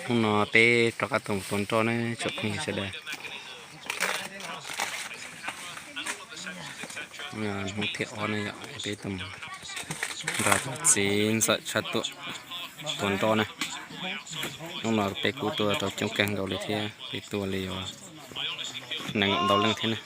nó tê cho các tổng tuần cho nó chụp hình sẽ đẹp một thiệu này ạ tê tầm ra xin sợ chặt tụ tuần cho này lúc nào tê cú tua tàu trong càng gầu lịch thế tê tua liều nàng ngậm đầu lưng thế này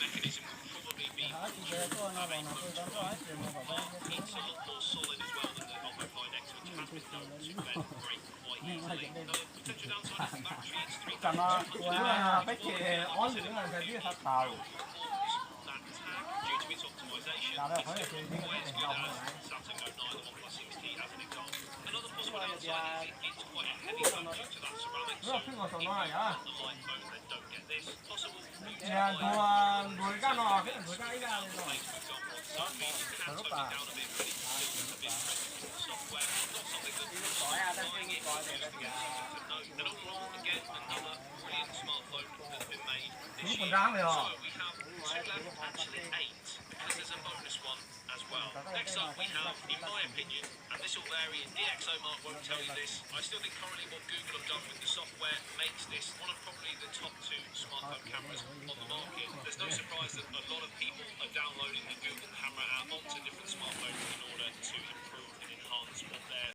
Next up we have, in my opinion, and this will vary, and DxOMark won't tell you this, I still think currently what Google have done with the software makes this one of probably the top 2 smartphone cameras on the market. There's no surprise that a lot of people are downloading the Google camera app onto